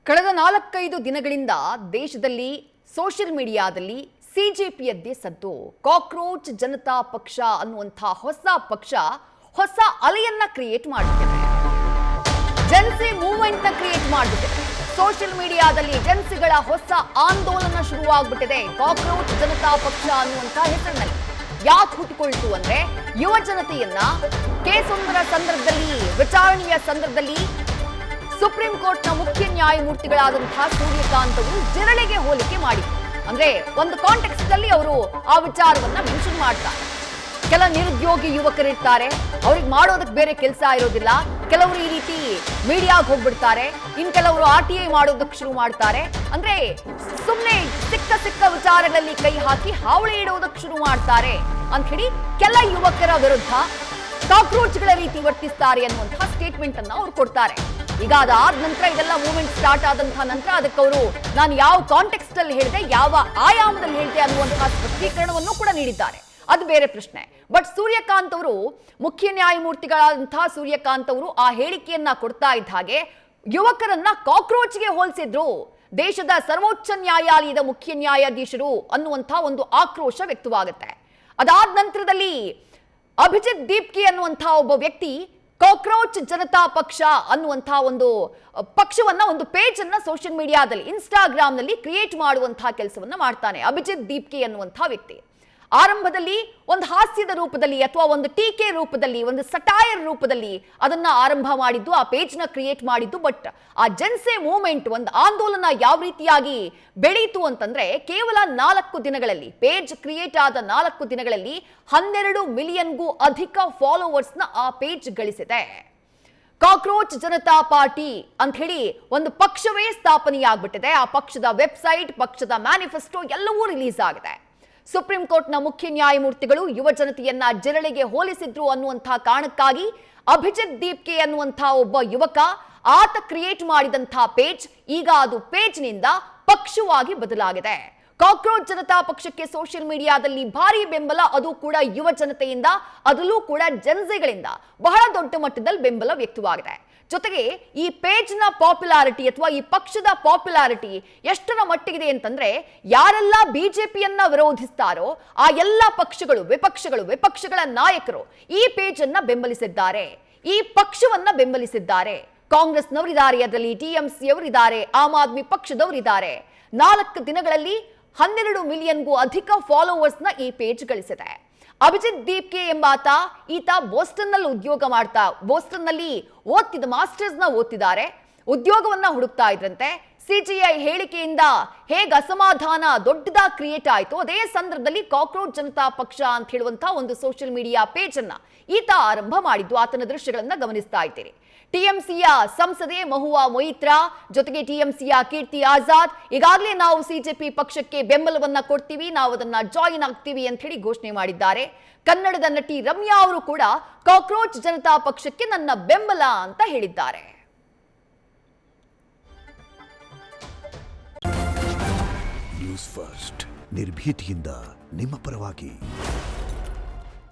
ಕಳೆದ 4-5 ದಿನಗಳಿಂದ ದೇಶದಲ್ಲಿ ಸೋಷಿಯಲ್ ಮೀಡಿಯಾದಲ್ಲಿ ಸಿಜೆಪಿಯದ್ದೇ ಸದ್ದು. ಕಾಕ್ರೋಚ್ ಜನತಾ ಪಕ್ಷ ಅನ್ನುವಂಥ ಹೊಸ ಪಕ್ಷ ಹೊಸ ಅಲೆಯನ್ನ ಕ್ರಿಯೇಟ್ ಮಾಡುತ್ತಿದೆ. ಜೆನ್ಸಿ ಮೂವ್ಮೆಂಟ್ ನ ಕ್ರಿಯೇಟ್ ಮಾಡುತ್ತಿದೆ. ಸೋಷಿಯಲ್ ಮೀಡಿಯಾದಲ್ಲಿ ಜೆನ್ಸಿಗಳ ಹೊಸ ಆಂದೋಲನ ಶುರುವಾಗ್ಬಿಟ್ಟಿದೆ. ಕಾಕ್ರೋಚ್ ಜನತಾ ಪಕ್ಷ ಅನ್ನುವಂಥ ಹೆಸರಿನಲ್ಲಿ ಯಾಕೆ ಹುಟ್ಟಿಕೊಳ್ತು ಅಂದ್ರೆ ಯುವ ಜನತೆಯನ್ನ ಕೇಸೊಂದರ ಸಂದರ್ಭದಲ್ಲಿ ವಿಚಾರಣೆಯ ಸಂದರ್ಭದಲ್ಲಿ ಸುಪ್ರೀಂ ಕೋರ್ಟ್ನ ಮುಖ್ಯ ನ್ಯಾಯಮೂರ್ತಿಗಳಾದಂತಹ ಸೂರ್ಯಕಾಂತ್ ಅವರು ಜಿರಳೆಗೆ ಹೋಲಿಕೆ ಮಾಡಿ, ಅಂದ್ರೆ ಒಂದು ಕಾಂಟೆಕ್ಸ್ಟ್ ಅಲ್ಲಿ ಅವರು ಆ ವಿಚಾರವನ್ನ ಮೆನ್ಷನ್ ಮಾಡ್ತಾರೆ. ಕೆಲ ನಿರುದ್ಯೋಗಿ ಯುವಕರಿರ್ತಾರೆ, ಅವ್ರಿಗೆ ಮಾಡೋದಕ್ಕೆ ಬೇರೆ ಕೆಲಸ ಇರೋದಿಲ್ಲ. ಕೆಲವರು ಈ ರೀತಿ ಮೀಡಿಯಾಗೆ ಹೋಗ್ಬಿಡ್ತಾರೆ, ಇನ್ ಕೆಲವರು RTI ಮಾಡೋದಕ್ಕೆ ಶುರು ಮಾಡ್ತಾರೆ. ಅಂದ್ರೆ ಸುಮ್ಮನೆ ಸಿಕ್ಕ ವಿಚಾರಗಳಲ್ಲಿ ಕೈ ಹಾಕಿ ಹಾವಳಿ ಇಡೋದಕ್ಕೆ ಶುರು ಮಾಡ್ತಾರೆ ಅಂತ ಹೇಳಿ ಕೆಲ ಯುವಕರ ವಿರುದ್ಧ ಕಾಕ್ರೋಚ್ಗಳ ರೀತಿ ವರ್ತಿಸ್ತಾರೆ ಅನ್ನುವಂತಹ ಸ್ಟೇಟ್ಮೆಂಟ್ ಅನ್ನ ಅವ್ರು ಕೊಡ್ತಾರೆ. ಈಗ ಅದಾದ ನಂತರ ಇದೆಲ್ಲ ಮೂವ್ಮೆಂಟ್ ಸ್ಟಾರ್ಟ್ ಆದಂತಹ ನಂತರ ಅದಕ್ಕೆ ಅವರು ನಾನು ಯಾವ ಕಾಂಟೆಕ್ಸ್ಟ್ ಅಲ್ಲಿ ಹೇಳಿದೆ, ಯಾವ ಆಯಾಮದಲ್ಲಿ ಹೇಳಿದೆ ಅನ್ನುವಂತಹ ಸ್ಪಷ್ಟೀಕರಣವನ್ನು ಕೂಡ ನೀಡಿದ್ದಾರೆ. ಅದು ಬೇರೆ ಪ್ರಶ್ನೆ. ಬಟ್ ಸೂರ್ಯಕಾಂತ್ ಅವರು, ಮುಖ್ಯ ನ್ಯಾಯಮೂರ್ತಿಗಳಾದಂತಹ ಸೂರ್ಯಕಾಂತ್ ಅವರು ಆ ಹೇಳಿಕೆಯನ್ನ ಕೊಡ್ತಾ ಇದ್ದ ಹಾಗೆ ಯುವಕರನ್ನ ಕಾಕ್ರೋಚ್ಗೆ ಹೋಲಿಸಿದ್ರು. ದೇಶದ ಸರ್ವೋಚ್ಚ ನ್ಯಾಯಾಲಯದ ಮುಖ್ಯ ನ್ಯಾಯಾಧೀಶರು ಅನ್ನುವಂತಹ ಒಂದು ಆಕ್ರೋಶ ವ್ಯಕ್ತವಾಗುತ್ತೆ. ಅದಾದ ನಂತರದಲ್ಲಿ ಅಭಿಜಿತ್ ದೀಪ್ಕಿ ಅನ್ನುವಂತಹ ಒಬ್ಬ ವ್ಯಕ್ತಿ ಕಾಕ್ರೋಚ್ ಜನತಾ ಪಕ್ಷ ಅನ್ನುವಂತಹ ಒಂದು ಪಕ್ಷವನ್ನ, ಒಂದು ಪೇಜ್ ಅನ್ನ ಸೋಷಿಯಲ್ ಮೀಡಿಯಾದಲ್ಲಿ ಇನ್ಸ್ಟಾಗ್ರಾಮ್ ನಲ್ಲಿ ಕ್ರಿಯೇಟ್ ಮಾಡುವಂತಹ ಕೆಲಸವನ್ನ ಮಾಡ್ತಾನೆ. ಅಭಿಜಿತ್ ದೀಪ್ಕಿ ಅನ್ನುವಂತಹ ವ್ಯಕ್ತಿ ಆರಂಭದಲ್ಲಿ ಒಂದು ಹಾಸ್ಯದ ರೂಪದಲ್ಲಿ ಅಥವಾ ಒಂದು ಟೀಕೆ ರೂಪದಲ್ಲಿ, ಒಂದು ಸಟೈರ್ ರೂಪದಲ್ಲಿ ಅದನ್ನ ಆರಂಭ ಮಾಡಿದ್ದು, ಆ ಪೇಜ್ ನ ಕ್ರಿಯೇಟ್ ಮಾಡಿದ್ದು. ಬಟ್ ಆ ಜೆನ್ಸಿ ಮೂವ್ಮೆಂಟ್, ಒಂದು ಆಂದೋಲನ ಯಾವ ರೀತಿಯಾಗಿ ಬೆಳೀತು ಅಂತಂದ್ರೆ ಕೇವಲ 4 ದಿನಗಳಲ್ಲಿ, ಪೇಜ್ ಕ್ರಿಯೇಟ್ ಆದ 4 ದಿನಗಳಲ್ಲಿ 12 ಮಿಲಿಯನ್ಗೂ ಅಧಿಕ ಫಾಲೋವರ್ಸ್ ನ ಆ ಪೇಜ್ ಗಳಿಸಿದೆ. ಕಾಕ್ರೋಚ್ ಜನತಾ ಪಾರ್ಟಿ ಅಂತ ಹೇಳಿ ಒಂದು ಪಕ್ಷವೇ ಸ್ಥಾಪನೆಯಾಗ್ಬಿಟ್ಟಿದೆ. ಆ ಪಕ್ಷದ ವೆಬ್ಸೈಟ್, ಪಕ್ಷದ ಮ್ಯಾನಿಫೆಸ್ಟೋ ಎಲ್ಲವೂ ರಿಲೀಸ್ ಆಗಿದೆ. ಸುಪ್ರೀಂ ಕೋರ್ಟ್ನ ಮುಖ್ಯ ನ್ಯಾಯಮೂರ್ತಿಗಳು ಯುವ ಜನತೆಯನ್ನ ಜಿರಳೆಗೆ ಹೋಲಿಸಿದ್ರು ಅನ್ನುವಂತಹ ಕಾರಣಕ್ಕಾಗಿ ಅಭಿಜಿತ್ ದೀಪ್ಕೆ ಅನ್ನುವಂತಹ ಒಬ್ಬ ಯುವಕ, ಆತ ಕ್ರಿಯೇಟ್ ಮಾಡಿದಂತಹ ಪೇಜ್ ಈಗ ಅದು ಪೇಜ್ನಿಂದ ಪಕ್ಷವಾಗಿ ಬದಲಾಗಿದೆ. ಕಾಕ್ರೋಚ್ ಜನತಾ ಪಕ್ಷಕ್ಕೆ ಸೋಷಿಯಲ್ ಮೀಡಿಯಾದಲ್ಲಿ ಭಾರಿ ಬೆಂಬಲ, ಅದು ಕೂಡ ಯುವ ಜನತೆಯಿಂದ, ಅದರಲ್ಲೂ ಕೂಡ ಜೆನ್ಸಿಗಳಿಂದ ಬಹಳ ದೊಡ್ಡ ಮಟ್ಟದಲ್ಲಿ ಬೆಂಬಲ ವ್ಯಕ್ತವಾಗಿದೆ. ಜೊತೆಗೆ ಈ ಪೇಜ್ ನ ಪಾಪ್ಯುಲಾರಿಟಿ ಅಥವಾ ಈ ಪಕ್ಷದ ಪಾಪ್ಯುಲಾರಿಟಿ ಎಷ್ಟರ ಮಟ್ಟಿಗಿದೆ ಅಂತಂದ್ರೆ ಯಾರೆಲ್ಲ ಬಿಜೆಪಿಯನ್ನ ವಿರೋಧಿಸ್ತಾರೋ ಆ ಎಲ್ಲ ಪಕ್ಷಗಳು, ವಿಪಕ್ಷಗಳ ನಾಯಕರು ಈ ಪೇಜ್ ಅನ್ನ ಬೆಂಬಲಿಸಿದ್ದಾರೆ, ಈ ಪಕ್ಷವನ್ನ ಬೆಂಬಲಿಸಿದ್ದಾರೆ. ಕಾಂಗ್ರೆಸ್ನವರಿದ್ದಾರೆ, ಅದರಲ್ಲಿ TMC ಅವರಿದ್ದಾರೆ, ಆಮ್ ಆದ್ಮಿ ಪಕ್ಷದವರಿದ್ದಾರೆ. 4 ದಿನಗಳಲ್ಲಿ 12 ಮಿಲಿಯನ್ಗೂ ಅಧಿಕ ಫಾಲೋವರ್ಸ್ ನ ಈ ಪೇಜ್ ಗಳಿಸಿದೆ. ಅಭಿಜಿತ್ ದೀಪ್ಕೆ ಎಂಬಾತ, ಈತ ಬೋಸ್ಟನ್ ನಲ್ಲಿ ಉದ್ಯೋಗ ಮಾಡ್ತಾ, ಬೋಸ್ಟನ್ ನಲ್ಲಿ ಓದ್ತಿದ್ದ, ಮಾಸ್ಟರ್ಸ್ ನ ಓದ್ತಿದ್ದಾರೆ, ಉದ್ಯೋಗವನ್ನ ಹುಡುಕ್ತಾ ಇದ್ರಂತೆ. CGI ಹೇಳಿಕೆಯಿಂದ ಹೇಗೆ ಅಸಮಾಧಾನ ದೊಡ್ಡದಾಗಿ ಕ್ರಿಯೇಟ್ ಆಯಿತು, ಅದೇ ಸಂದರ್ಭದಲ್ಲಿ ಕಾಕ್ರೋಚ್ ಜನತಾ ಪಕ್ಷ ಅಂತ ಹೇಳುವಂತಹ ಒಂದು ಸೋಷಿಯಲ್ ಮೀಡಿಯಾ ಪೇಜ್ ಅನ್ನ ಈತ ಆರಂಭ ಮಾಡಿದ್ದು. ಆತನ ದೃಶ್ಯಗಳನ್ನ ಗಮನಿಸ್ತಾ ಇದ್ದೀರಿ. TMCಯ ಸಂಸದೆ ಮಹುವಾ ಮೊಯಿತ್ರಾ, ಜೊತೆಗೆ TMCಯ ಕೀರ್ತಿ ಆಜಾದ್ ಈಗಾಗಲೇ ನಾವು CJP ಪಕ್ಷಕ್ಕೆ ಬೆಂಬಲವನ್ನ ಕೊಡ್ತೀವಿ, ನಾವು ಅದನ್ನ ಜಾಯಿನ್ ಆಗ್ತೀವಿ ಅಂತ ಹೇಳಿ ಘೋಷಣೆ ಮಾಡಿದ್ದಾರೆ. ಕನ್ನಡದ ನಟಿ ರಮ್ಯಾ ಅವರು ಕೂಡ ಕಾಕ್ರೋಚ್ ಜನತಾ ಪಕ್ಷಕ್ಕೆ ನನ್ನ ಬೆಂಬಲ ಅಂತ ಹೇಳಿದ್ದಾರೆ. ನ್ಯೂಸ್ ಫಸ್ಟ್, ನಿರ್ಭೀತಿಯಿಂದ ನಿಮ್ಮ ಪರವಾಗಿ.